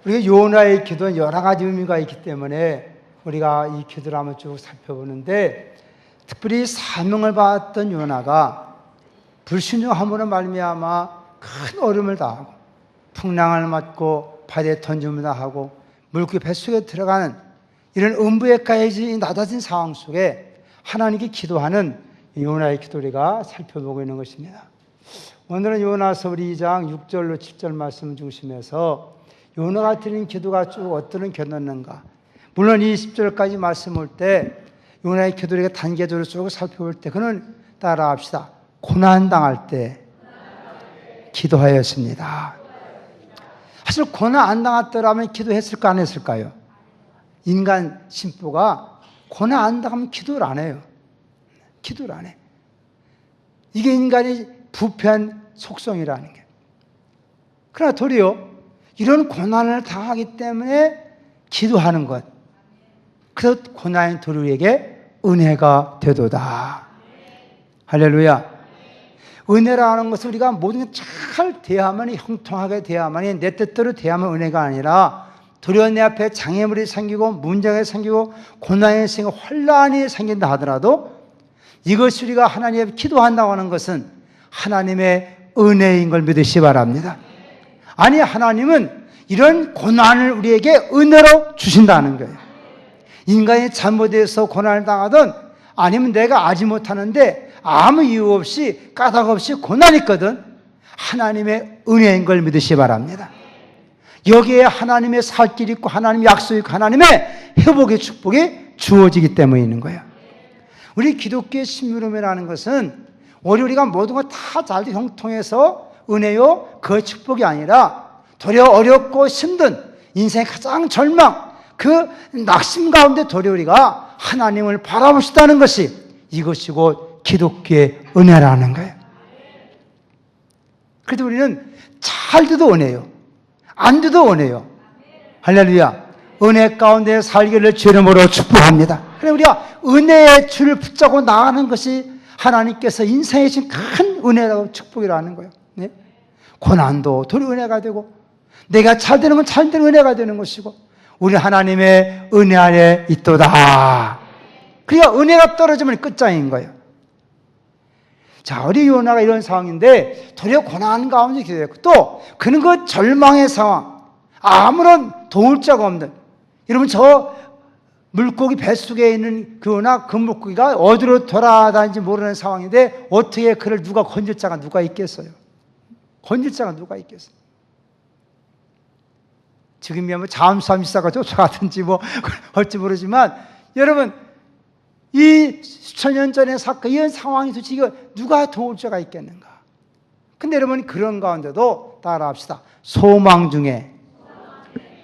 우리가 요나의 기도는 여러 가지 의미가 있기 때문에 우리가 이 기도를 한번 쭉 살펴보는데, 특별히 사명을 받았던 요나가 불순종함으로 말미암아 큰 어려움을 당하고 풍랑을 맞고 바다에 던짐을 하고 물고기 뱃속에 들어가는 이런 음부에까지 낮아진 상황 속에 하나님께 기도하는 요나의 기도를 우리가 살펴보고 있는 것입니다. 오늘은 요나서 2장 6절로 7절 말씀 중심에서 요나가 드린 기도가 쭉 어떤 기도였는가, 물론 20절까지 말씀 올 때 요나의 기도를 단계적으로 쭉 살펴볼 때 그는 따라합시다. 고난당할 때 기도하였습니다. 사실 고난 안 당했더라면 기도했을까 안 했을까요? 인간 심보가 고난 안 당하면 기도를 안 해요. 기도를 안 해. 이게 인간의 부패한 속성이라는 게. 그러나 도리어 이런 고난을 당하기 때문에 기도하는 것, 그래서 고난이 도리어 우리에게 은혜가 되도다. 할렐루야. 은혜라는 것은 우리가 모든 게 잘 대하면, 형통하게 대하면, 내 뜻대로 대하면 은혜가 아니라 도리어 내 앞에 장애물이 생기고 문제가 생기고 고난이 생기고 혼란이 생긴다 하더라도 이것이 우리가 하나님 앞에 기도한다고 하는 것은 하나님의 은혜인 걸 믿으시기 바랍니다. 아니, 하나님은 이런 고난을 우리에게 은혜로 주신다는 거예요. 인간이 잘못해서 고난을 당하든 아니면 내가 알지 못하는데 아무 이유 없이 까닭 없이 고난이 있거든 하나님의 은혜인 걸 믿으시기 바랍니다. 여기에 하나님의 살 길이 있고 하나님의 약속이 있고 하나님의 회복의 축복이 주어지기 때문에 있는 거예요. 우리 기독교의 신유름이라는 것은 우리가 모든 거 다 잘 형통해서 은혜요 그 축복이 아니라 도리어 어렵고 힘든 인생의 가장 절망 그 낙심 가운데 도리어 우리가 하나님을 바라보시다는 것이 이것이 곧 기독교의 은혜라는 거예요. 그래도 우리는 잘 돼도 은혜요, 안 돼도 은혜요. 할렐루야. 은혜 가운데 살기를 주름으로 축복합니다. 그래 우리가 은혜의 줄을 붙잡고 나가는 것이 하나님께서 인생에 주신 큰 은혜라고 축복이라는 거예요. 네? 고난도 도리어 은혜가 되고 내가 잘 되는 건 잘 되는 은혜가 되는 것이고 우리 하나님의 은혜 안에 있도다. 그러니까 은혜가 떨어지면 끝장인 거예요. 자, 우리 요나가 이런 상황인데 도리어 고난 가운데 기도했고 또 그는 그 절망의 상황, 아무런 도울 자가 없는, 여러분 저 물고기 뱃속에 있는 그 요나, 그 물고기가 어디로 돌아다니는지 모르는 상황인데 어떻게 그를 누가 건질 자가 누가 있겠어요? 건질 자가 누가 있겠어요? 지금이야 뭐 잠수함 비싸가 쫓아가든지 뭐 할지 모르지만 여러분 이 수천 년 전의 사건, 이런 상황이 도대체 누가 도울 자가 있겠는가? 근데 여러분 그런 가운데도 따라합시다. 소망 중에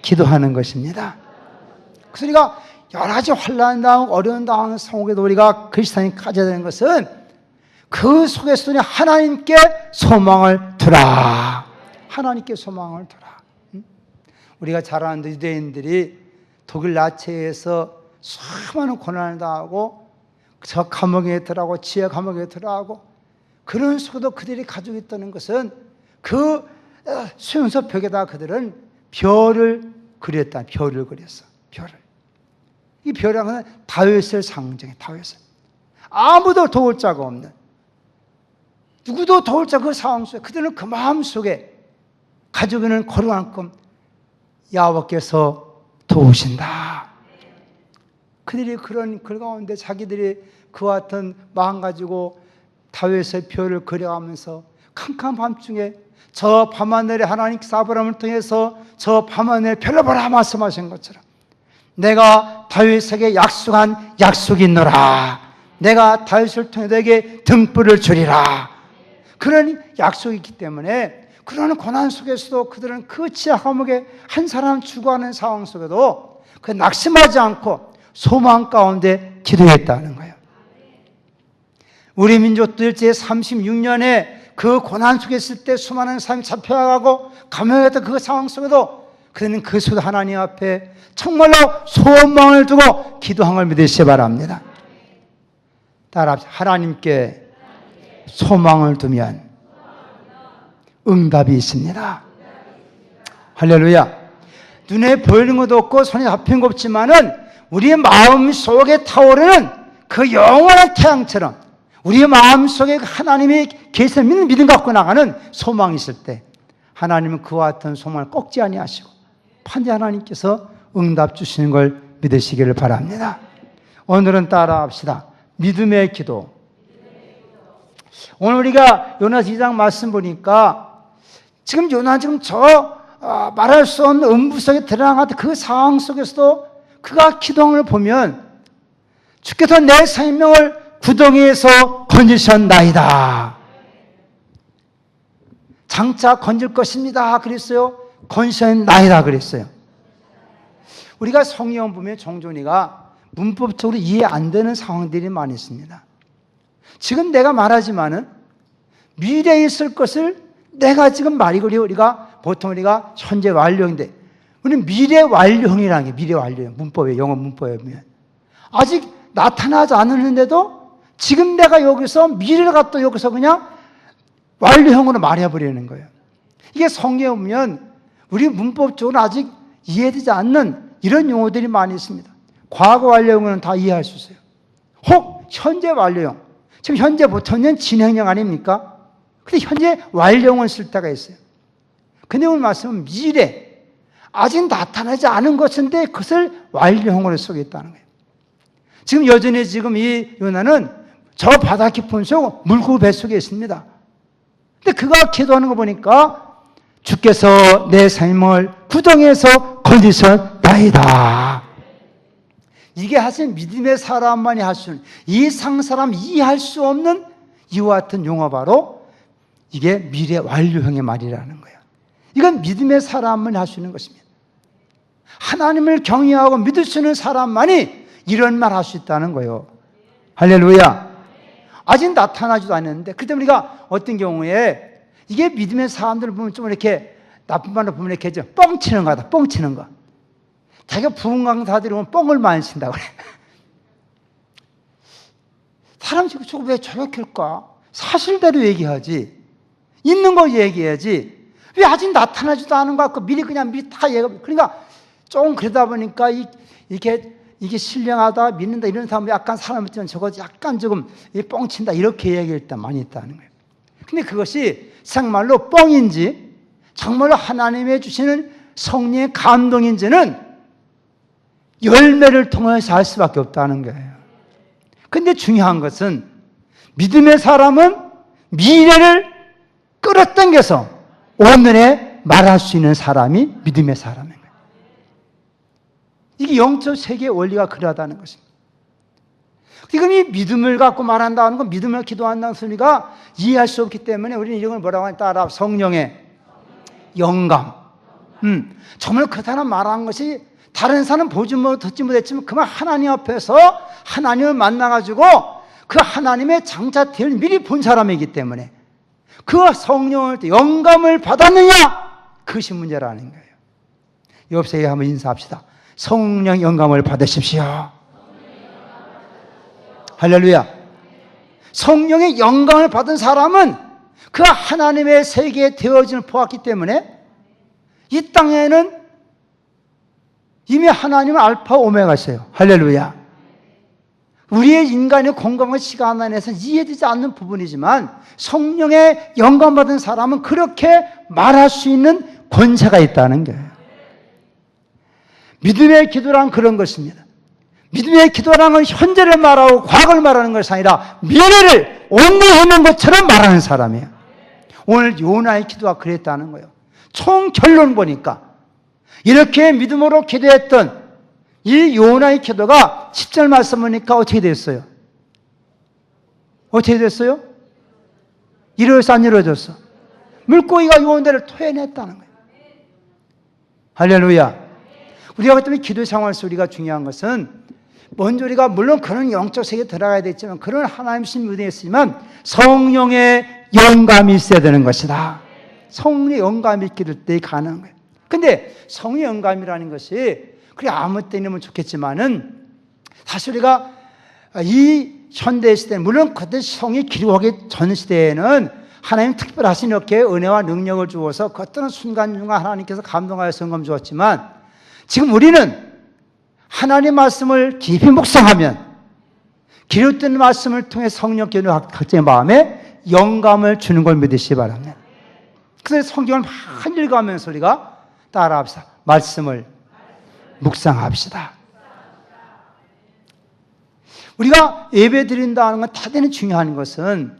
기도하는 것입니다. 그래서 우리가 여러 가지 환난 당하고 어려운 당하는 상황에도 우리가 그리스도인이 가져야 되는 것은 그 속에서도 하나님께 소망을 두라. 하나님께 소망을 두라. 우리가 잘 아는 유대인들이 독일 나치에서 수많은 고난을 당하고 저 감옥에 들어가고 지하 감옥에 들어가고 그런 속에도 그들이 가지고 있다는 것은 그 수용소 벽에다 그들은 별을 그렸다. 별을 그렸어. 별을. 이 별이라는 것은 다윗을 상징해. 다윗을. 아무도 도울 자가 없는, 누구도 도울 자가 그 상황 속에 그들은 그 마음 속에 가지고 있는 거룩한 꿈, 야훼께서 도우신다. 그들이 그런 글 가운데 자기들이 그와 같은 마음 가지고 다윗의 별을 그려가면서 캄캄한 밤중에 저 밤하늘에 하나님께서 아브라함을 통해서 저 밤하늘에 별을 보라 말씀하신 것처럼 내가 다윗에게 약속한 약속이 있노라. 내가 다윗을 통해 너에게 등불을 주리라. 그런 약속이 있기 때문에 그런 고난 속에서도 그들은 그 지하 감옥에 한 사람 죽어가는 상황 속에도 그 낙심하지 않고 소망 가운데 기도했다는 거예요. 우리 민족도 일제 36년에 그 고난 속에 있을 때 수많은 사람이 잡혀가고 감옥에 있던 그 상황 속에도 그는 그 속에 하나님 앞에 정말로 소망을 두고 기도한 걸 믿으시기 바랍니다. 따라합시다. 하나님께 소망을 두면 응답이 있습니다. 할렐루야. 눈에 보이는 것도 없고 손에 잡힌 것 없지만은 우리의 마음 속에 타오르는 그 영원한 태양처럼 우리의 마음 속에 하나님이 계시를 믿는 믿음 갖고 나가는 소망이 있을 때 하나님은 그와 같은 소망을 꺾지 아니하시고 반드시 하나님께서 응답 주시는 걸 믿으시기를 바랍니다. 오늘은 따라합시다. 믿음의 기도. 오늘 우리가 요나서 2장 말씀 보니까 지금 요나 지금 말할 수 없는 음부 속에 들어간 그 상황 속에서도 그가 기도함을 보면 주께서 내 생명을 구덩이에서 건지셨나이다. 장차 건질 것입니다 그랬어요? 건지셨나이다 그랬어요. 우리가 성경 보면 종종 우리가 문법적으로 이해 안 되는 상황들이 많이 있습니다. 지금 내가 말하지만은 미래에 있을 것을 내가 지금 말이고 보통 우리가 현재 완료인데 우리는 미래 완료형이라는 게 미래 완료형 문법에 영어 문법에 보면 아직 나타나지 않았는데도 지금 내가 여기서 미래를 갖다 여기서 그냥 완료형으로 말해버리는 거예요. 이게 성경에 보면 우리 문법적으로 아직 이해되지 않는 이런 용어들이 많이 있습니다. 과거 완료형은 다 이해할 수 있어요. 혹 현재 완료형. 지금 현재 보통은 진행형 아닙니까? 근데 현재 완료형을 쓸 때가 있어요. 근데 오늘 말씀은 미래. 아직 나타나지 않은 것인데 그것을 완료형으로 쓰고 있다는 거예요. 지금 여전히 지금 이 요나는 저 바다 깊은 속 물고기 뱃속에 있습니다. 근데 그가 기도하는 거 보니까 주께서 내 삶을 구덩이에서 건지셨나이다. 이게 사실 믿음의 사람만이 할 수 있는 이상 사람 이해할 수 없는 이와 같은 용어 바로 이게 미래 완료형의 말이라는 거예요. 이건 믿음의 사람만이 할 수 있는 것입니다. 하나님을 경외하고 믿을 수 있는 사람만이 이런 말 할 수 있다는 거예요. 할렐루야. 아직 나타나지도 않았는데 그때 우리가 어떤 경우에 이게 믿음의 사람들을 보면 좀 이렇게 나쁜 말로 보면 이렇게 뻥치는 거다. 뻥치는 거. 자기가 부흥 강사들이 보면 뻥을 많이 친다고 그래. 사람 지금 저거 왜 저렇게 할까? 사실대로 얘기하지. 있는 거 얘기해야지. 왜 아직 나타나지도 않은 것 같고 미리 다 얘기하고. 그러니까 좀 그러다 보니까 이게 신령하다, 믿는다 이런 사람 약간 사람은 저거 약간 조금 뻥친다 이렇게 얘기할 때 많이 있다는 거예요. 근데 그것이 정말로 뻥인지 정말로 하나님의 주시는 성령의 감동인지는 열매를 통해서 알 수밖에 없다는 거예요. 근데 중요한 것은 믿음의 사람은 미래를 끌어당겨서 오늘에 말할 수 있는 사람이 믿음의 사람인 거예요. 이게 영적 세계의 원리가 그러하다는 것입니다. 지금 이 믿음을 갖고 말한다는 건 믿음을 기도한다는 소리가 이해할 수 없기 때문에 우리는 이런 걸 뭐라고 하냐 따라 성령의 영감. 정말 그 사람 말한 것이 다른 사람 보지 못 듣지 못했지만 그만 하나님 앞에서 하나님을 만나가지고 그 하나님의 장자태를 미리 본 사람이기 때문에 그 성령을 영감을 받았느냐 그것이 문제라는 거예요. 옆에 한번 인사합시다. 성령 영감을 받으십시오. 할렐루야. 성령의 영감을 받은 사람은 그 하나님의 세계에 되어짐을 보았기 때문에 이 땅에는 이미 하나님은 알파 오메가세요. 할렐루야. 우리의 인간의 공감과 시간 안에서 이해되지 않는 부분이지만 성령의 영감받은 사람은 그렇게 말할 수 있는 권세가 있다는 거예요. 믿음의 기도란 그런 것입니다. 믿음의 기도라는 건 현재를 말하고 과거를 말하는 것이 아니라 미래를 오늘 해놓은 것처럼 말하는 사람이에요. 오늘 요나의 기도가 그랬다는 거예요. 총 결론 보니까 이렇게 믿음으로 기도했던 이 요나의 기도가 10절 말씀 보니까 어떻게 됐어요? 어떻게 됐어요? 이루어졌어 안 이루어졌어? 물고기가 요나를 토해냈다는 거예요. 할렐루야. 우리가 그때문에 기도 생활에서 우리가 중요한 것은 먼저 우리가 물론 그런 영적 세계에 들어가야 되지만 그런 하나님 신 무대에 있지만 성령의 영감이 있어야 되는 것이다. 성령의 영감이 있기를 때 가능한 거예요. 근데 성령의 영감이라는 것이 그래 아무 때면 좋겠지만은 사실 우리가 이 현대 시대는 물론 그때 성이 기록하기 전 시대에는 하나님 특별하신 이렇게 은혜와 능력을 주어서 그 어떤 순간순간 하나님께서 감동하여 성금 주었지만 지금 우리는 하나님 말씀을 깊이 묵상하면 기록된 말씀을 통해 성령께는 각자의 마음에 영감을 주는 걸 믿으시기 바랍니다. 그래서 성경을 많이 읽어가면서 우리가 따라합시다. 말씀을 묵상합시다. 우리가 예배 드린다는 건 대단히 중요한 것은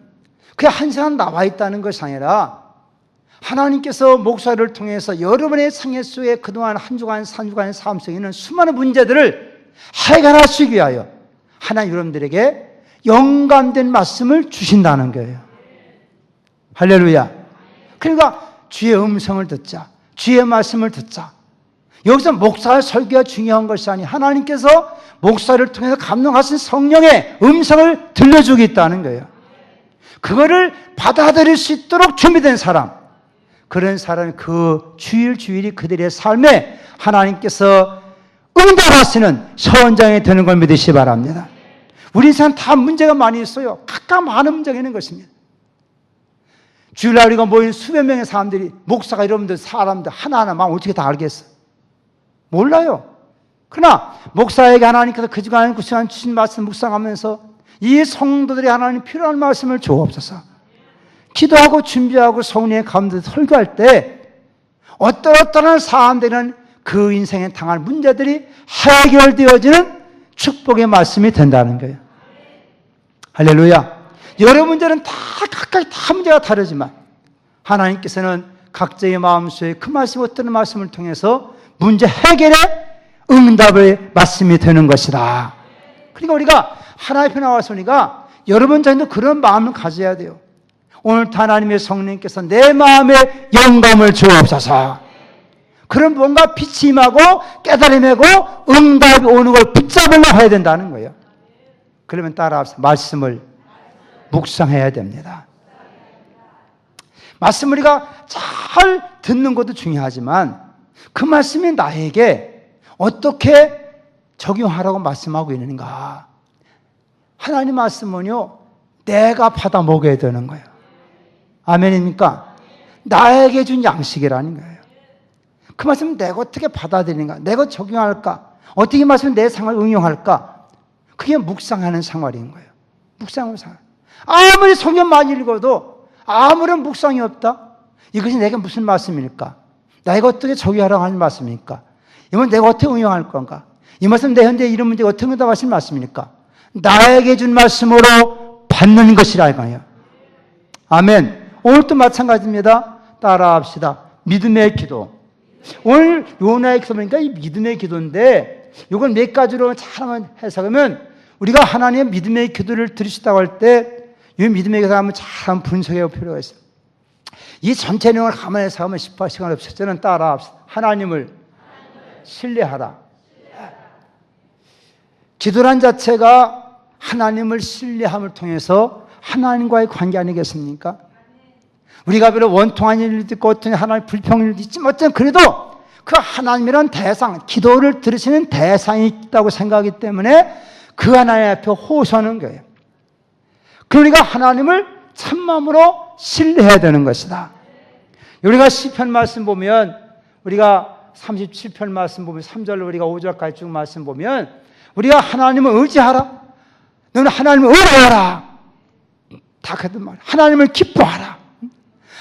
그냥 한 사람 나와 있다는 것이 아니라 하나님께서 목사를 통해서 여러분의 생애 속에 그동안 한 주간, 3주간의 삶 속에 있는 수많은 문제들을 해결하시기 위하여 하나님 여러분들에게 영감된 말씀을 주신다는 거예요. 할렐루야. 그러니까 주의 음성을 듣자. 주의 말씀을 듣자. 여기서 목사의 설교가 중요한 것이 아니 하나님께서 목사를 통해서 감동하신 성령의 음성을 들려주겠다는 거예요. 그거를 받아들일 수 있도록 준비된 사람, 그런 사람이 그 주일주일이 그들의 삶에 하나님께서 응답하시는 서원장이 되는 걸 믿으시기 바랍니다. 우리 인생 다 문제가 많이 있어요. 각각 많은 문제가 있는 것입니다. 주일날 우리가 모인 수백 명의 사람들이 목사가 여러분들 사람들 하나하나 마음 어떻게 다 알겠어? 몰라요. 그러나 목사에게 하나님께서 그 시간 그 시간 주신 말씀 묵상하면서 이 성도들이 하나님 필요한 말씀을 주옵소서. 기도하고 준비하고 성령의 가운데 설교할 때 어떠한 사람들은 그 인생에 당할 문제들이 해결되어지는 축복의 말씀이 된다는 거예요. 할렐루야. 여러 문제는 다 각각 다 문제가 다르지만 하나님께서는 각자의 마음속에 그 말씀 어떤 말씀을 통해서 문제 해결의 응답의 말씀이 되는 것이다. 그러니까 우리가 하나님 앞에 나와서 우리가 여러분 자신도 그런 마음을 가져야 돼요. 오늘 하나님의 성령께서 내 마음에 영감을 주옵소서. 그런 뭔가 빛이 임하고 깨달음이 오고 응답이 오는 걸 붙잡으려고 해야 된다는 거예요. 그러면 따라서 말씀을 묵상해야 됩니다. 말씀 우리가 잘 듣는 것도 중요하지만 그 말씀이 나에게 어떻게 적용하라고 말씀하고 있는가. 하나님 말씀은요, 내가 받아 먹어야 되는 거예요. 아멘입니까? 나에게 준 양식이라는 거예요. 그 말씀은 내가 어떻게 받아들이는가, 내가 적용할까, 어떻게 말씀을 내 생활에 응용할까, 그게 묵상하는 생활인 거예요. 묵상하는 생활. 아무리 성경 많이 읽어도 아무런 묵상이 없다? 이것이 내게 무슨 말씀일까? 내가 어떻게 적용하라고 하는 말씀입니까? 이건 내가 어떻게 응용할 건가? 이 말씀 내 현재 이런 문제가 어떻게 응답하실 말씀입니까? 나에게 준 말씀으로 받는 것이라 이거예요. 아멘. 오늘도 마찬가지입니다. 따라합시다. 믿음의 기도. 오늘 요나의 기도 보니까 이 믿음의 기도인데 이걸 몇 가지로 잘 해석하면 우리가 하나님의 믿음의 기도를 들으시다고 할 때 이 믿음의 기도 한번 잘 분석해 볼 필요가 있어요. 이 전체 내용을 가만히 해석하면 시간 없어요. 저는 따라합시다. 하나님을 신뢰하라. 기도란 자체가 하나님을 신뢰함을 통해서 하나님과의 관계 아니겠습니까? 우리가 비록 원통한 일도 있고 어떤 하나님 불평한 일도 있지만 어쨌든 그래도 그 하나님이란 대상, 기도를 들으시는 대상이 있다고 생각하기 때문에 그 하나님 앞에 호소하는 거예요. 그러니까 하나님을 참마음으로 신뢰해야 되는 것이다. 우리가 시편 말씀 보면 우리가 37편 말씀 보면 3절로 우리가 5절까지 쭉 말씀 보면 우리가 하나님을 의지하라. 너는 하나님을 의뢰하라. 다 그런 말. 하나님을 기뻐하라.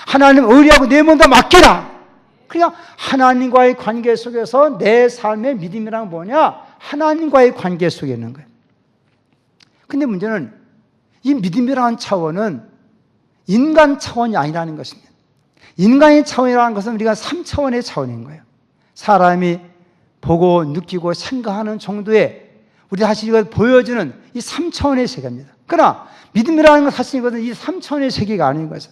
하나님을 의뢰하고 내 몸 다 맡기라. 그냥 하나님과의 관계 속에서 내 삶의 믿음이란 뭐냐? 하나님과의 관계 속에 있는 거예요. 근데 문제는 이 믿음이라는 차원은 인간 차원이 아니라는 것입니다. 인간의 차원이라는 것은 우리가 3차원의 차원인 거예요. 사람이 보고 느끼고 생각하는 정도의 우리 사실 이걸 보여주는 이 3차원의 세계입니다. 그러나 믿음이라는 건 사실 이것은 이 3차원의 세계가 아닌 것은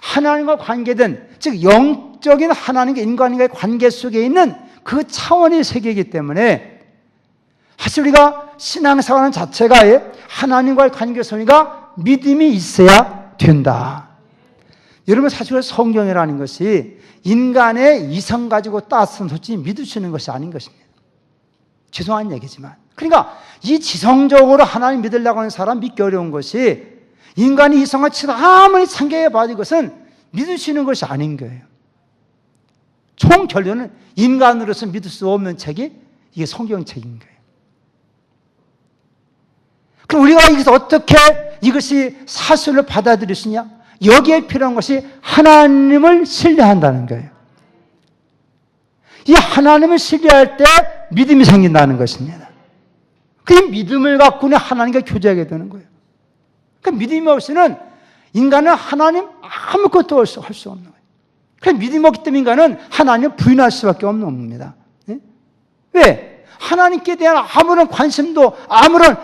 하나님과 관계된 즉 영적인 하나님과 인간과의 관계 속에 있는 그 차원의 세계이기 때문에 사실 우리가 신앙생활 자체가 하나님과의 관계 속에가 믿음이 있어야 된다. 여러분 사실 성경이라는 것이 인간의 이성 가지고 따스한 솔직히 믿으시는 것이 아닌 것입니다. 죄송한 얘기지만 그러니까 이 지성적으로 하나님 믿으려고 하는 사람 믿기 어려운 것이 인간이 이성을 아무리 상계해 봐도 이것은 믿으시는 것이 아닌 거예요. 총 결론은 인간으로서 믿을 수 없는 책이 이게 성경책인 거예요. 그럼 우리가 여기서 어떻게 이것이 사실로 받아들일 수 있냐? 여기에 필요한 것이 하나님을 신뢰한다는 거예요. 이 하나님을 신뢰할 때 믿음이 생긴다는 것입니다. 그 믿음을 갖고는 하나님과 교제하게 되는 거예요. 그 믿음이 없이는 인간은 하나님 아무것도 할 수 없는 거예요. 그 믿음이 없기 때문에 인간은 하나님을 부인할 수밖에 없는 겁니다. 예? 왜? 하나님께 대한 아무런 관심도 아무런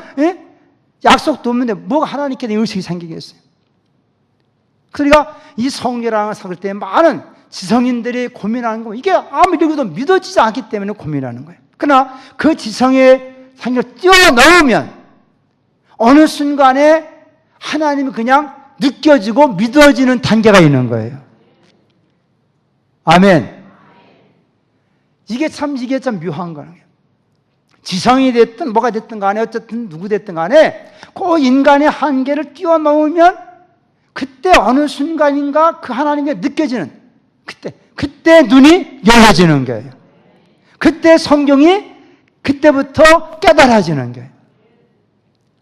약속도 없는데 뭐가 하나님께 대한 의식이 생기겠어요? 그러니까 이 성경을 읽을 때 많은 지성인들이 고민하는 거 이게 아무리 읽어도 믿어지지 않기 때문에 고민하는 거예요. 그러나 그 지성의 상식을 뛰어넘으면 어느 순간에 하나님이 그냥 느껴지고 믿어지는 단계가 있는 거예요. 아멘. 이게 참 묘한 거예요. 지성이 됐든 뭐가 됐든 간에 어쨌든 누구 됐든 간에 그 인간의 한계를 뛰어넘으면 그때 어느 순간인가 그 하나님이 느껴지는 그때 눈이 열려지는 거예요. 그때 성경이 그때부터 깨달아지는 거예요.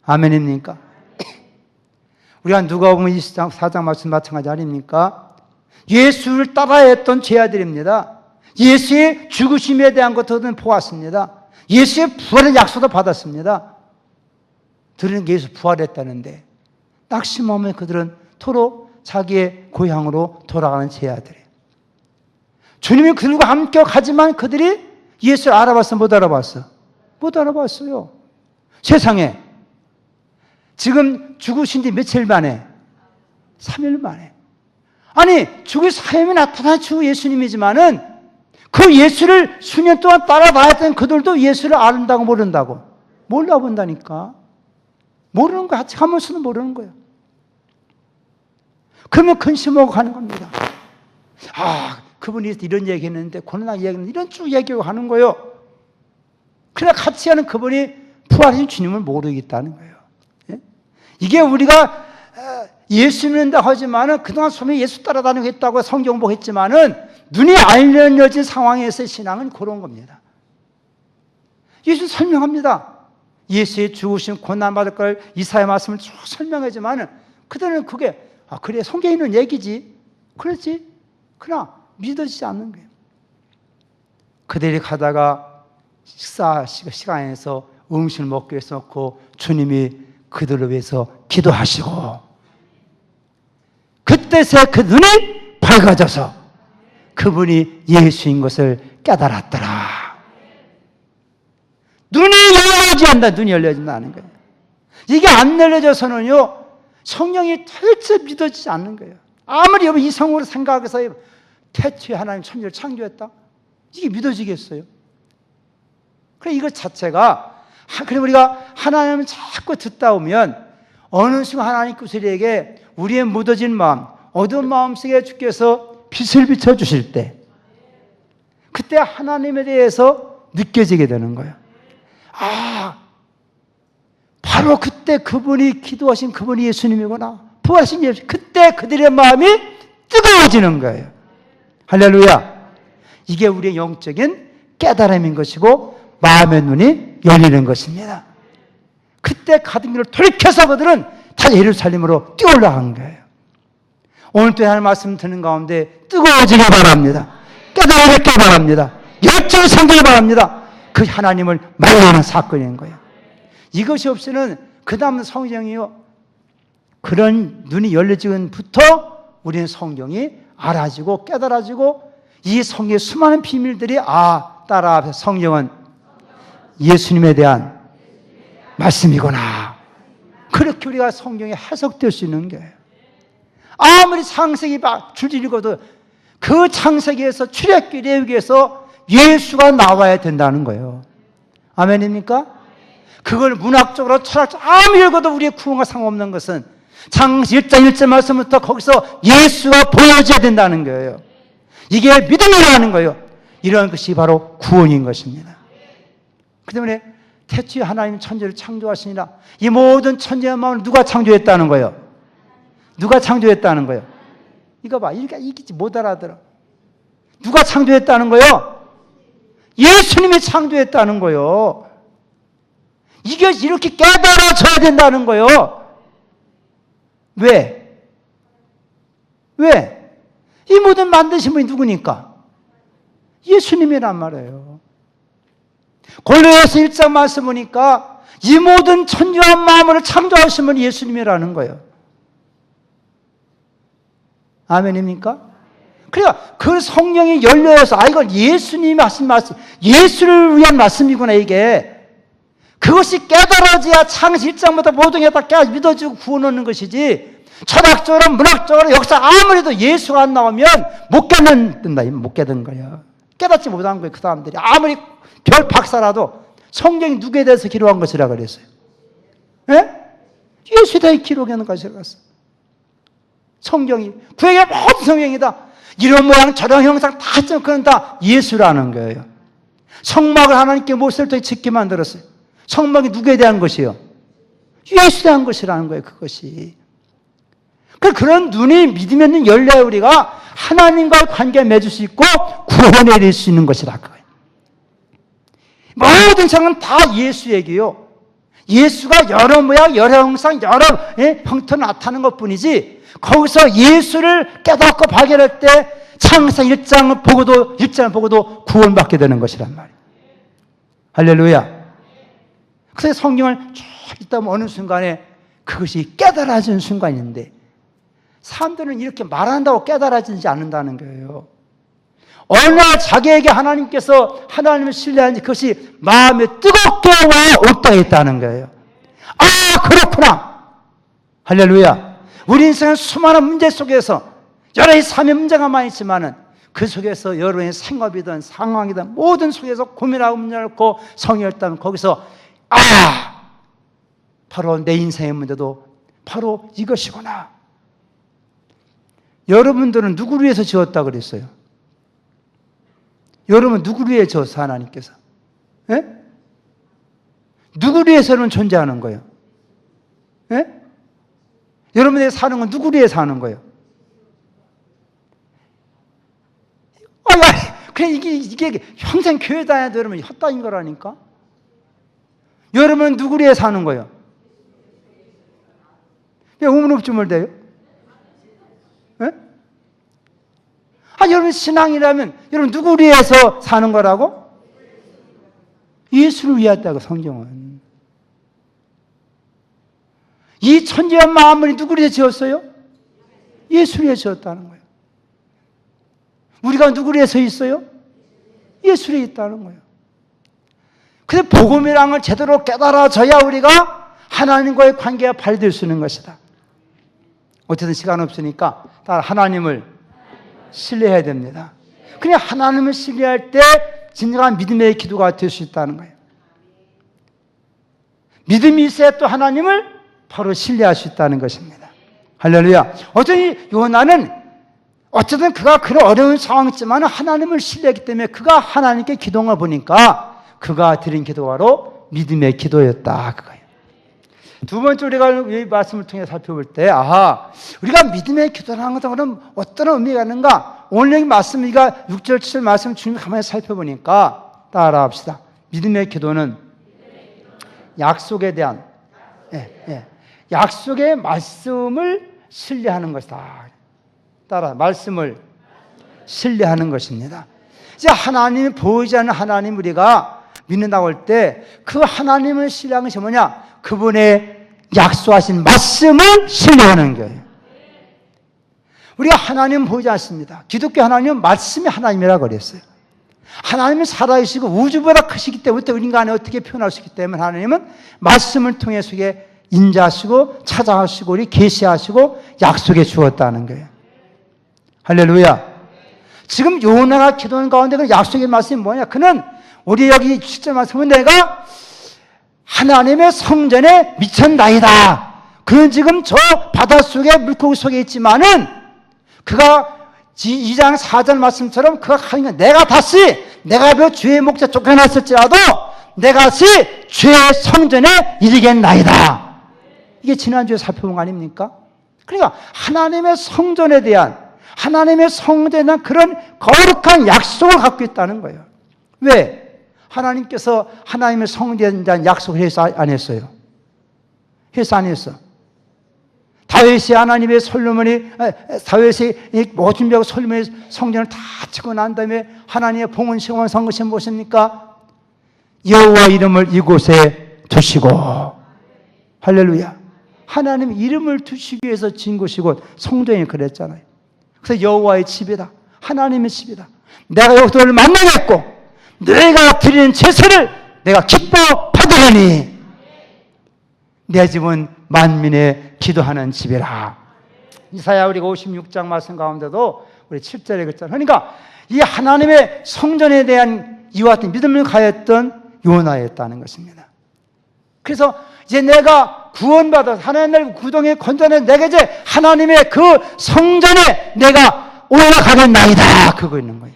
아멘입니까? 우리가 누가복음 24장 말씀 마찬가지 아닙니까? 예수를 따라야 했던 제자들입니다. 예수의 죽으심에 대한 것들은 보았습니다. 예수의 부활의 약속도 받았습니다. 들은 게 예수 부활했다는데 낙심하면 그들은 토로 자기의 고향으로 돌아가는 제자들이에요. 주님이 그들과 함께 가지만 그들이 예수를 알아봤어? 못 알아봤어? 못 알아봤어요. 세상에 지금 죽으신 지 며칠 만에 3일 만에 아니 죽을 사람이 나타난 주 예수님이지만은 그 예수를 수년 동안 따라다녔던 그들도 예수를 안다고 모른다고 몰라본다니까. 모르는 거야. 같이 가면서도 모르는 거예요. 그러면 근심하고 가는 겁니다. 그분이 이런 얘기 했는데 고난하게 얘기했는데 이런 쭉 얘기하고 하는 거예요. 그러나 같이 하는 그분이 부활하신 주님을 모르겠다는 거예요. 예? 이게 우리가 예수 믿는다 하지만은 그동안 소명이 예수 따라다니고 했다고 성경복 했지만은 눈이 알려진 상황에서의 신앙은 그런 겁니다. 예수 설명합니다. 예수의 죽으심 고난받을 걸 이사야 말씀을 쭉 설명하지만은 그들은 그게 그래 성경에 있는 얘기지 그렇지 그러나 믿어지지 않는 거예요. 그들이 가다가 식사 시간에서 음식을 먹기 위해서 놓고 주님이 그들을 위해서 기도하시고 그때서 그 눈이 밝아져서 그분이 예수인 것을 깨달았더라. 눈이 열려지지 않는다. 눈이 열려진다는 거예요. 이게 안 열려져서는요 성령이 절대 믿어지지 않는 거예요. 아무리 이성으로 생각해서 태초에 하나님 천지를 창조했다? 이게 믿어지겠어요? 그래 이것 자체가 그래 우리가 하나님을 자꾸 듣다 보면 어느 순간 하나님께서 우리에게 우리의 묻어진 마음, 어두운 마음속에 주께서 빛을 비춰주실 때 그때 하나님에 대해서 느껴지게 되는 거예요. 바로 그때 그분이 기도하신 그분이 예수님이구나. 부활하신 예수. 그때 그들의 마음이 뜨거워지는 거예요. 할렐루야. 이게 우리의 영적인 깨달음인 것이고 마음의 눈이 열리는 것입니다. 그때 가던 길을 돌이켜서 그들은 다시 예루살렘으로 뛰어올라간 거예요. 오늘 또 하나님 말씀 듣는 가운데 뜨거워지길 바랍니다. 깨달음을 바랍니다. 열정이 생기길 바랍니다. 그 하나님을 만나는 사건인 거예요. 이것이 없이는 그 다음 성경이요. 그런 눈이 열려지면부터 우리는 성경이 알아지고 깨달아지고 이 성경의 수많은 비밀들이 따라 성경은 예수님에 대한 말씀이구나. 그렇게 우리가 성경에 해석될 수 있는 거예요. 아무리 창세기 줄줄 읽어도 그 창세기에서 출애굽기 레위기에서 예수가 나와야 된다는 거예요. 아멘입니까? 그걸 문학적으로 철학적으로 아무리 읽어도 우리의 구원과 상관없는 것은 창세기 1장 1절 말씀부터 거기서 예수가 보여져야 된다는 거예요. 이게 믿음이라는 거예요. 이런 것이 바로 구원인 것입니다. 그 때문에 태초에 하나님 천지를 창조하시니라. 이 모든 천지의 마음을 누가 창조했다는 거예요? 누가 창조했다는 거예요? 이거 봐. 이게 못 알아들어. 누가 창조했다는 거요? 예수님이 창조했다는 거요. 이게 이렇게 깨달아져야 된다는 거요. 왜? 왜? 이 모든 만드신 분이 누구니까? 예수님이란 말이에요. 골로새서 1장 말씀 보니까 이 모든 천지와 만물을 창조하신 분이 예수님이라는 거예요. 아멘입니까? 그러니까 그 성령이 열려서 이걸 예수님이 하신 말씀, 예수를 위한 말씀이구나 이게. 그것이 깨달아져야 창세 1장부터 모든 게 다 믿어지고 구원하는 것이지, 철학적으로 문학적으로 역사 아무래도 예수가 안 나오면 못 깨닫는다. 못 깨닫는 거예요. 깨닫지 못한 거예요. 그 사람들이 아무리 별 박사라도 성경이 누구에 대해서 기록한 것이라 그랬어요? 예? 예수에 대해 기록하는 것이라 그랬어요. 성경이 구약의 모든 성경이다. 이런 모양 저런 형상 다 했지만 그건 다 예수라는 거예요. 성막을 하나님께 못을 통해 짓게 만들었어요. 성막이 누구에 대한 것이에요? 예수에 대한 것이라는 거예요. 그것이. 그런 눈이 믿음에 있는 열려야 우리가 하나님과의 관계를 맺을 수 있고 구원에 이를 수 있는 것이라 그거예요. 모든 상은 다 예수 얘기요. 예수가 여러 모양, 여러 형상, 여러 형태로 나타나는 것뿐이지, 거기서 예수를 깨닫고 발견할 때 창세기 1장을 보고도 구원받게 되는 것이란 말이에요. 할렐루야. 그래서 성경을 쭉 읽다 보면 어느 순간에 그것이 깨달아지는 순간인데, 사람들은 이렇게 말한다고 깨달아지지 않는다는 거예요. 어느 날 자기에게 하나님께서 하나님을 신뢰하는지 그것이 마음에 뜨겁게 와 올라있다는 거예요. 아, 그렇구나. 할렐루야. 우리 인생은 수많은 문제 속에서 여러 삶의 문제가 많이 있지만은 그 속에서 여러분의 생업이든 상황이든 모든 속에서 고민하고 문제를 놓고 성이 열다면 거기서 바로 내 인생의 문제도 바로 이것이구나. 여러분들은 누구를 위해서 지었다 그랬어요? 여러분 누구를 위해 지었어 하나님께서? 예? 누구를 위해서는 존재하는 거예요? 예? 여러분들이 사는 건 누구를 위해 사는 거예요? 그냥 이게 평생 교회 다녀도 여러분 헛다닌 거라니까? 여러분은 누구를 위해 사는 거예요? 왜 우문업주물 돼요? 예? 여러분 신앙이라면 여러분 누구를 위해서 사는 거라고? 예수를 위하다고 성경은. 이 천지와 만물이 누구를 위해 지었어요? 예수를 위해 지었다는 거예요. 우리가 누구를 위해 서 있어요? 예수를 위해 있다는 거예요. 그래서 복음이라는 걸 제대로 깨달아져야 우리가 하나님과의 관계가 발될 수 있는 것이다. 어쨌든 시간 없으니까 하나님을 신뢰해야 됩니다. 그냥 하나님을 신뢰할 때 진정한 믿음의 기도가 될 수 있다는 거예요. 믿음이 있어야 또 하나님을 바로 신뢰할 수 있다는 것입니다. 할렐루야. 어쩌니 요나는 어쨌든 그가 그런 어려운 상황이지만 하나님을 신뢰했기 때문에 그가 하나님께 기도한 걸 보니까 그가 드린 기도가 바로 믿음의 기도였다. 그거예요. 두 번째 우리가 이 말씀을 통해 살펴볼 때 우리가 믿음의 기도라는 것은 그럼 어떤 의미가 있는가? 오늘 이 말씀 우리가 6절 7절 말씀 주님 가만히 살펴보니까 따라합시다. 믿음의 기도는 약속에 대한 약속의 말씀을 신뢰하는 것이다. 따라 말씀을 신뢰하는 것입니다. 이제 하나님이 보이지 않는 하나님 우리가 믿는다고 할 때 그 하나님을 신뢰하는 것이 뭐냐? 그분의 약속하신 말씀을 신뢰하는 거예요. 우리가 하나님은 보이지 않습니다. 기독교 하나님은 말씀이 하나님이라고 그랬어요. 하나님은 살아계시고 우주보다 크시기 때문에 인간이 어떻게 표현할 수 있기 때문에 하나님은 말씀을 통해서 인자하시고 찾아가시고 우리 계시하시고 약속해 주었다는 거예요. 할렐루야. 지금 요나가 기도하는 가운데 그 약속의 말씀이 뭐냐? 그는 우리 여기 실제 말씀은 내가 하나님의 성전에 미쳤나이다. 그는 지금 저 바닷속에 물고기 속에 있지만은 그가 2장 4절 말씀처럼 그가 하는 건 내가 그 죄의 목자 쫓겨났을지라도 내가 다시 죄의 성전에 이르겠나이다. 이게 지난주에 살펴본 거 아닙니까? 그러니까 하나님의 성전에 대한 하나님의 성전에 대한 그런 거룩한 약속을 갖고 있다는 거예요. 왜? 하나님께서 하나님의 성전에 대한 약속을 해서 안 했어요? 해서 안 했어? 다윗이 하나님의 다윗이 뭐 준비하고 솔로몬의 성전을 다 치고 난 다음에 하나님의 봉헌 시험을 선 것이 무엇입니까? 여호와 이름을 이곳에 두시고, 할렐루야. 하나님 이름을 두시기 위해서 진 곳이고 성전이 그랬잖아요. 그래서 여호와의 집이다, 하나님의 집이다. 내가 여호와를 만나겠고 내가 드리는 제사를 내가 기뻐 받으리니 내 집은 만민의 기도하는 집이라. 이사야 우리가 56장 말씀 가운데도 우리 7절에 그랬잖아요. 그러니까 이 하나님의 성전에 대한 이와 같은 믿음을 가졌던 요나였다는 것입니다. 그래서 이제 내가 구원받아서 하나님의 구동에 건져내 내가 이제 하나님의 그 성전에 내가 올라가겠나이다, 그거 있는 거예요.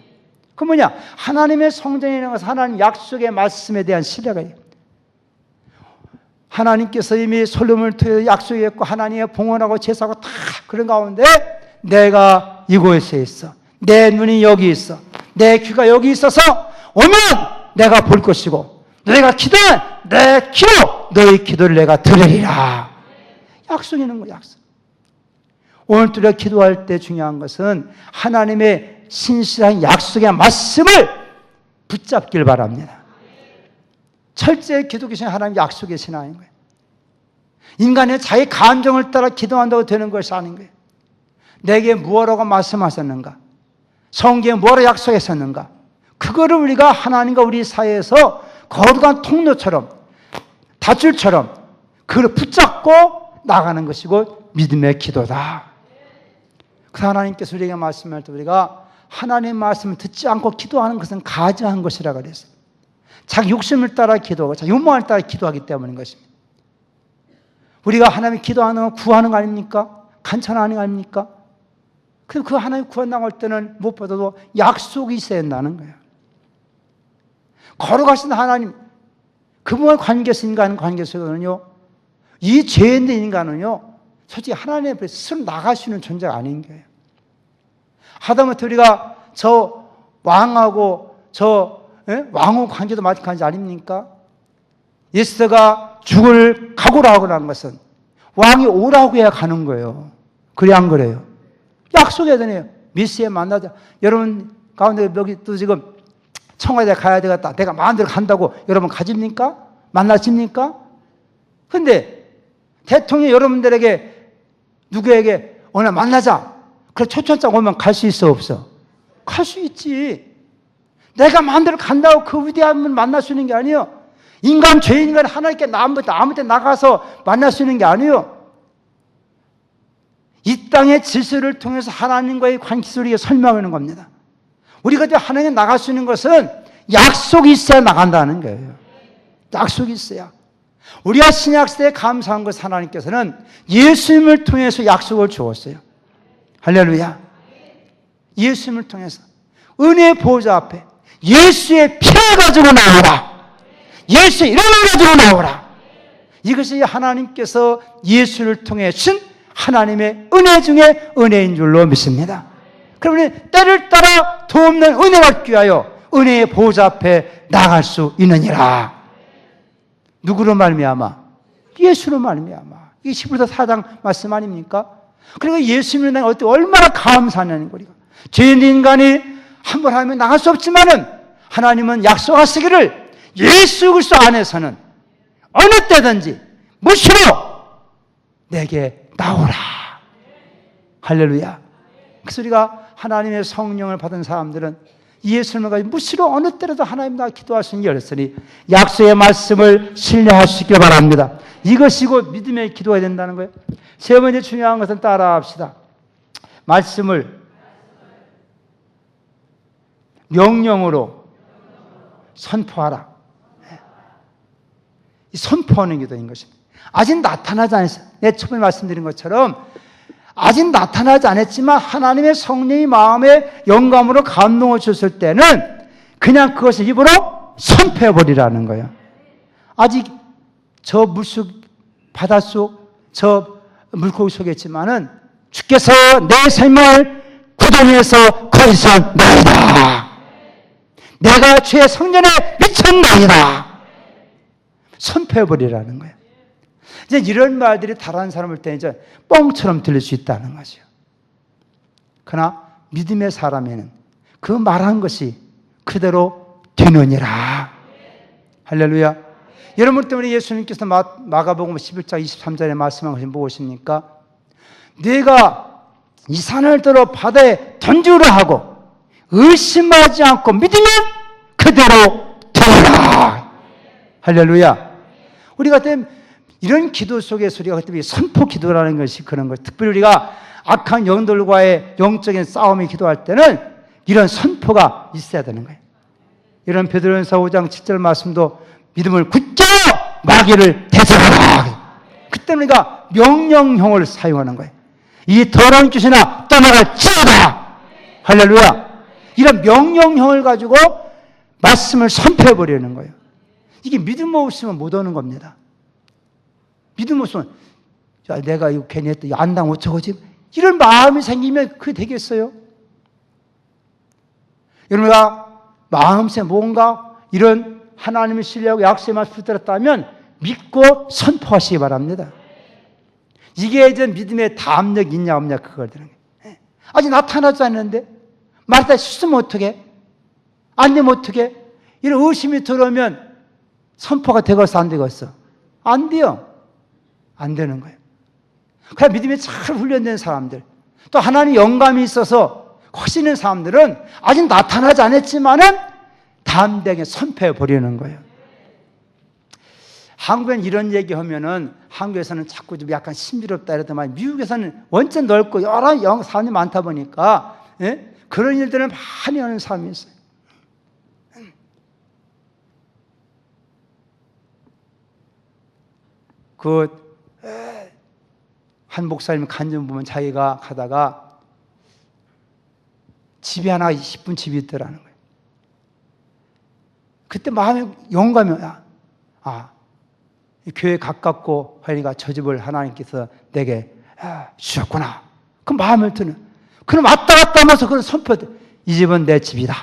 그 뭐냐? 하나님의 성전에 있는 것은 하나님 약속의 말씀에 대한 신뢰가 있어요. 하나님께서 이미 솔로몬을 통해 약속했고 하나님의 봉헌하고 제사하고 다 그런 가운데 내가 이곳에 있어, 내 눈이 여기 있어, 내 귀가 여기 있어서 오면 내가 볼 것이고 너희가 기도하면 내 기도, 너희 기도를 내가 들으리라. 약속이 있는 거야, 약속. 오늘 우리가 기도할 때 중요한 것은 하나님의 신실한 약속의 말씀을 붙잡길 바랍니다. 철저히 기독교 신앙, 하나님 약속의 신앙인 거예요. 인간의 자기 감정을 따라 기도한다고 되는 것이 아닌 거예요. 내게 무엇라고 말씀하셨는가? 성경에 뭐라고 약속했었는가? 그거를 우리가 하나님과 우리 사이에서 거룩한 통로처럼, 밧줄처럼 그걸 붙잡고 나가는 것이고 믿음의 기도다. 그 하나님께서 우리에게 말씀할 때 우리가 하나님의 말씀을 듣지 않고 기도하는 것은 가증한 것이라고 그랬어요. 자기 욕심을 따라 기도하고 자기 욕망을 따라 기도하기 때문인 것입니다. 우리가 하나님 기도하는 건 구하는 거 아닙니까? 간청하는 거 아닙니까? 그래서 그 하나님 구원 나올 때는 무엇보다도 약속이 있어야 한다는 거예요. 거룩하신 하나님, 그분의 관계에서 인간 관계에서는요, 이 죄인된 인간은요, 솔직히 하나님 앞에 스스로 나갈 수 있는 존재가 아닌 거예요. 하다못해 우리가 저 왕하고 왕후 관계도 마찬가지 아닙니까? 예수가 죽을 각오를 하고 난 것은 왕이 오라고 해야 가는 거예요. 그래 안 그래요? 약속해야 되네요. 미스에 만나자. 여러분 가운데 여기 또 지금 청와대 가야 되겠다, 내가 마음대로 간다고 여러분 가집니까? 만나십니까? 근데 대통령이 여러분들에게 누구에게 오늘 만나자, 그래 초청장 오면 갈 수 있어 없어? 갈 수 있지. 내가 마음대로 간다고 그 위대한 분 만날 수 있는 게 아니에요. 인간, 죄인간 하나님께 아무 때 나가서 만날 수 있는 게 아니에요. 이 땅의 질서를 통해서 하나님과의 관계를 우리가 설명하는 겁니다. 우리가 하나님께 나갈 수 있는 것은 약속이 있어야 나간다는 거예요. 약속이 있어야. 우리가 신약시대에 감사한 것은 하나님께서는 예수님을 통해서 약속을 주었어요. 할렐루야. 예수님을 통해서 은혜의 보좌 앞에 예수의 피를 가지고 나오라, 예수의 이름을 가지고 나오라. 이것이 하나님께서 예수를 통해 준 하나님의 은혜 중에 은혜인 줄로 믿습니다. 그러면 때를 따라 도없는 은혜를 받기 위하여 은혜의 보좌 앞에 나갈 수 있느니라. 누구로 말미암아? 예수로 말미암아. 이게 히브리서 4장 말씀 아닙니까? 그리고 예수님을 내가 얼마나 감사하냐는 거리가. 죄인 인간이 한 번 하면 나갈 수 없지만은 하나님은 약속하시기를 예수 그리스도 안에서는 어느 때든지 무시로 내게 나오라. 할렐루야. 그래서 우리가 하나님의 성령을 받은 사람들은 예수님을 가지고 무시로 어느 때라도 하나님 나와 기도할 수 있는 게 열렸으니 약속의 말씀을 신뢰할 수 있길 바랍니다. 이것이 곧 믿음의 기도가 된다는 거예요. 세 번째 중요한 것은 따라합시다. 말씀을 명령으로 선포하라. 이 선포하는 기도인 것입니다. 아직 나타나지 않았어요. 내 처음에 말씀드린 것처럼 아직 나타나지 않았지만 하나님의 성령이 마음에 영감으로 감동을 줬을 때는 그냥 그것을 입으로 선포해버리라는 거예요. 아직 저 물속, 바닷속, 저 물고기 속에 있지만은 주께서 내 삶을 그동에서 거짓말이다. 내가 주의 성전에 미쳤나이다. 선포해버리라는 거예요. 이제 이런 말들이 다른 사람을 때 이제 뻥처럼 들릴 수 있다는 거죠. 그러나 믿음의 사람에는 그 말한 것이 그대로 되느니라. 할렐루야. 여러분 때문에 예수님께서 마가복음 11장 23절에 말씀한 것이 무엇입니까? 네가 이 산을 들어 바다에 던지라 하고 의심하지 않고 믿으면 그대로 되리라. 할렐루야. 우리가 이런 기도 속에서 우리가 그때 선포 기도라는 것이 그런 거예요. 특별히 우리가 악한 영들과의 영적인 싸움에 기도할 때는 이런 선포가 있어야 되는 거예요. 이런 베드로전서 5장 7절 말씀도 믿음을 굳게 마귀를 대적하라. 그때 우리가 명령형을 사용하는 거예요. 이 더러운 귀신아 떠나갈지어다. 할렐루야. 이런 명령형을 가지고 말씀을 선포해버리는 거예요. 이게 믿음 없으면 못 오는 겁니다. 믿음 없으면 내가 이거 괜히 했다. 안당 어쩌고지. 이런 마음이 생기면 그게 되겠어요? 여러분가 마음속에 뭔가 이런 하나님의 신뢰하고 약속의 말씀을 들었다면 믿고 선포하시기 바랍니다. 이게 이제 믿음의 담력이 있냐 없냐 그걸 드는 거예요. 아직 나타나지 않는데 말다 쓰면 어떻게? 안 되면 어떻게? 이런 의심이 들어오면 선포가 되겠어 안 되겠어? 안 돼요. 안 되는 거예요. 그래 믿음이 잘 훈련된 사람들 또 하나님 영감이 있어서 훨씬 있는 사람들은 아직 나타나지 않았지만은 담대하게 선포해 버리는 거예요. 한국엔 이런 얘기하면은 한국에서는 자꾸 좀 약간 신비롭다 이러더만 미국에서는 원체 넓고 여러 사람이 많다 보니까 그런 일들을 많이 하는 사람이 있어요. 한 목사님 간증 보면 자기가 가다가 집이 하나 이쁜 집이 있더라는 거예요. 그때 마음에 영감이 교회 가깝고 하니까 저 집을 하나님께서 내게 주셨구나. 그 마음을 드는. 그럼 왔다 갔다 하면서 그런 선포. 이 집은 내 집이다.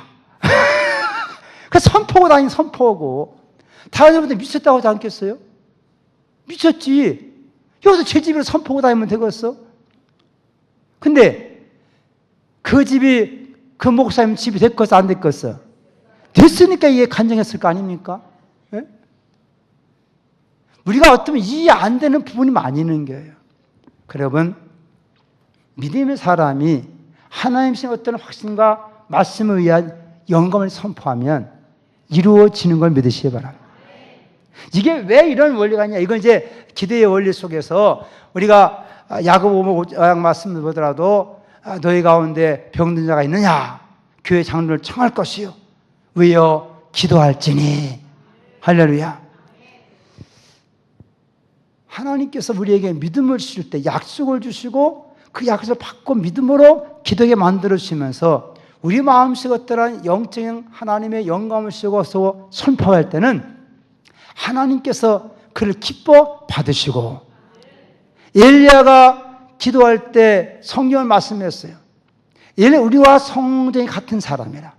그 선포고 다니는 선포고. 다른 분들 미쳤다고 하지 않겠어요? 미쳤지. 여기서 제 집을 선포고 다니면 되겠어? 근데 그 집이 그 목사님 집이 됐겠어 안 됐겠어? 됐으니까 이게 간증했을 거 아닙니까? 네? 우리가 어쩌면 이해 안 되는 부분이 많이 있는 거예요. 여러분 믿음의 사람이 하나님의 어떤 확신과 말씀에 의한 영감을 선포하면 이루어지는 걸 믿으시기 바랍니다. 이게 왜 이런 원리가 있냐? 이건 이제 기도의 원리 속에서 우리가 야고보 5장 말씀을 보더라도 너희 가운데 병든 자가 있느냐? 교회 장로를 청할 것이요. 왜요? 기도할지니. 할렐루야. 하나님께서 우리에게 믿음을 주실 때 약속을 주시고 그 약속을 받고 믿음으로 기도하게 만들어주시면서 우리 마음속에 어떠한 영적인 하나님의 영감을 씌워서 선포할 때는 하나님께서 그를 기뻐 받으시고 엘리야가 기도할 때 성경을 말씀했어요. 우리와 성전이 같은 사람이라.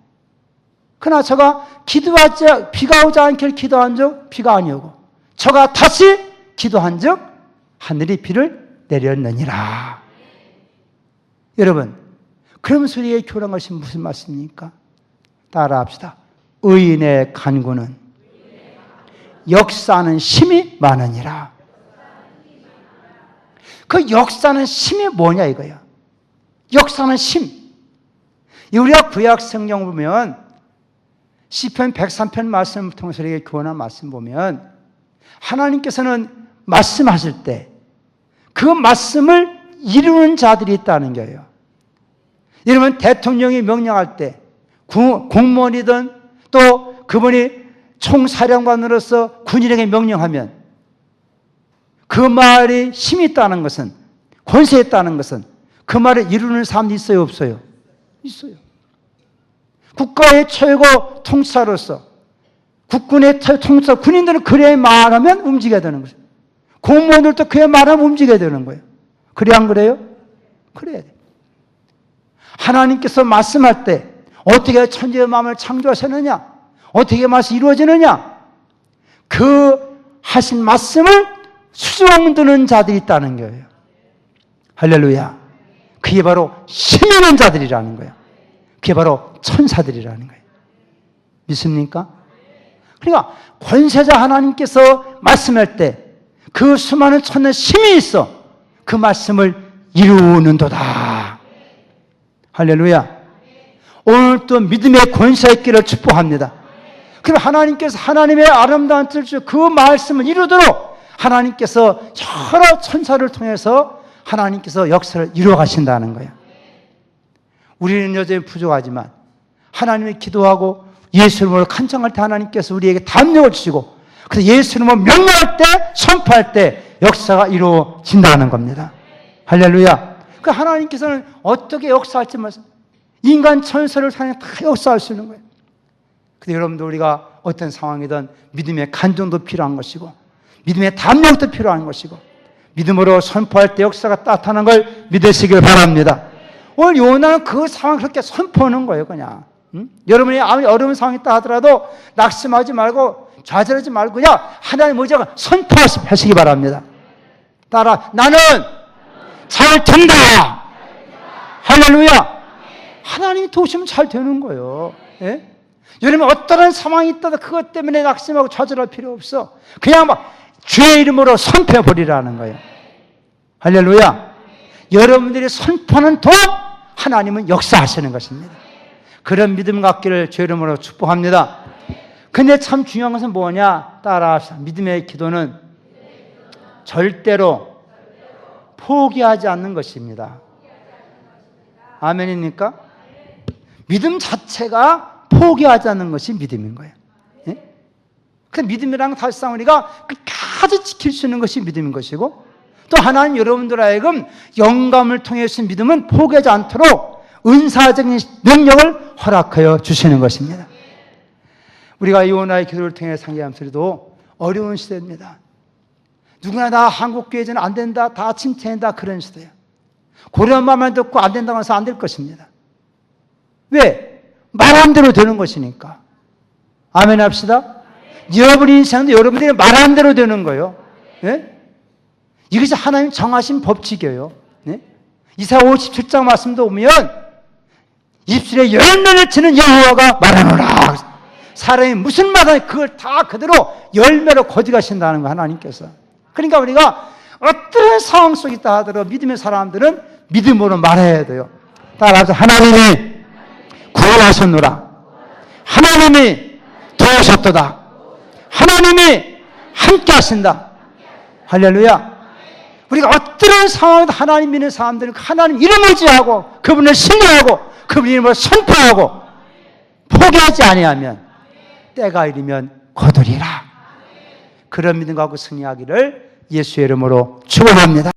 그러나 저가 기도하지 비가 오지 않기를 기도한 적 비가 아니오고 저가 다시 기도한 적 하늘이 비를 내렸느니라. 여러분 그러면서 우리에게 교훈한 것이 무슨 말씀입니까? 따라합시다. 의인의 간구는 역사는 심이 많으니라. 그 역사는 심이 뭐냐 이거예요. 역사는 심. 우리가 구약 성경 보면 시편 103편 말씀을 통해서 우리에게 교훈한 말씀 보면 하나님께서는 말씀하실 때 그 말씀을 이루는 자들이 있다는 거예요. 여러분 대통령이 명령할 때 공무원이든 또 그분이 총사령관으로서 군인에게 명령하면 그 말이 힘이 있다는 것은 권세 있다는 것은 그 말을 이루는 사람도 있어요 없어요? 있어요. 국가의 최고 통치자로서 국군의 통치자 군인들은 그래야 말하면 움직여야 되는 거죠. 공무원들도 그래야 말하면 움직여야 되는 거예요. 그래 안 그래요? 그래야 돼. 하나님께서 말씀할 때 어떻게 천지의 마음을 창조하셨느냐, 어떻게 말씀이 이루어지느냐, 그 하신 말씀을 수정드는 자들이 있다는 거예요. 할렐루야. 그게 바로 힘 있는 자들이라는 거예요. 그게 바로 천사들이라는 거예요. 믿습니까? 그러니까 권세자 하나님께서 말씀할 때 그 수많은 천의 힘이 있어 그 말씀을 이루는도다. 할렐루야. 오늘 또 믿음의 권세 있기를 축복합니다. 그럼 하나님께서 하나님의 아름다운 뜻을 그 말씀을 이루도록 하나님께서 여러 천사를 통해서 하나님께서 역사를 이루어 가신다는 거예요. 우리는 여전히 부족하지만 하나님의 기도하고 예수 이름으로 간청할 때 하나님께서 우리에게 담력을 주시고, 그래서 예수 이름으로 명령할 때, 선포할 때 역사가 이루어진다는 겁니다. 할렐루야. 그 하나님께서는 어떻게 역사할지 말씀, 인간 천사를 사용해 다 역사할 수 있는 거예요. 근데 여러분들, 우리가 어떤 상황이든 믿음의 간증도 필요한 것이고 믿음의 담력도 필요한 것이고 믿음으로 선포할 때 역사가 나타나는 걸 믿으시길 바랍니다. 오늘 요나는 그 상황을 그렇게 선포하는 거예요. 그냥 여러분이 아무리 어려운 상황이 있다 하더라도 낙심하지 말고 좌절하지 말고 그냥 하나님 의지하고 선포하시기 바랍니다. 따라, 나는 잘 된다. 할렐루야. 하나님이 도우시면 잘 되는 거예요. 예? 여러분, 어떠한 상황이 있다도 그것 때문에 낙심하고 좌절할 필요 없어. 그냥 막 주의 이름으로 선포해 버리라는 거예요. 할렐루야. 여러분들이 선포하는 동안 하나님은 역사하시는 것입니다. 그런 믿음 갖기를 주의 이름으로 축복합니다. 근데 참 중요한 것은 뭐냐? 따라합시다. 믿음의 기도는 절대로 포기하지 않는 것입니다. 아멘입니까? 믿음 자체가 포기하지 않는 것이 믿음인 거예요. 예? 그 믿음이란 사실상 우리가 끝까지 지킬 수 있는 것이 믿음인 것이고, 또 하나님 여러분들 하여금 영감을 통해 주신 믿음은 포기하지 않도록 은사적인 능력을 허락하여 주시는 것입니다. 우리가 요나의 기도를 통해 상기하면서도 어려운 시대입니다. 누구나 다 한국교회에서는 안 된다, 다 침체한다, 그런 시대예요. 고려한 말만 듣고 안 된다고 해서 안 될 것입니다. 왜? 말한 대로 되는 것이니까. 아멘 합시다. 여러분 인생도 여러분들이 말한 대로 되는 거예요. 예? 이것이 하나님 정하신 법칙이에요. 예? 이사야 57장 말씀도 보면 입술에 열매를 치는 여호와가 말하노라. 사람이 무슨 말하든 그걸 다 그대로 열매로 거두가신다는 거, 하나님께서. 그러니까 우리가 어떤 상황 속에 있다 하더라도 믿음의 사람들은 믿음으로 말해야 돼요. 따라서 하나님이 구원하셨노라. 하나님이 도우셨도다. 하나님이 함께 하신다. 할렐루야. 우리가 어떤 상황에도 하나님 믿는 사람들은 하나님 이름을 지하고 그분을 신뢰하고 그분 이름을 선포하고 포기하지 아니하면 때가 이르면 거두리라. 그런 믿음 갖고 승리하기를 예수의 이름으로 축원합니다.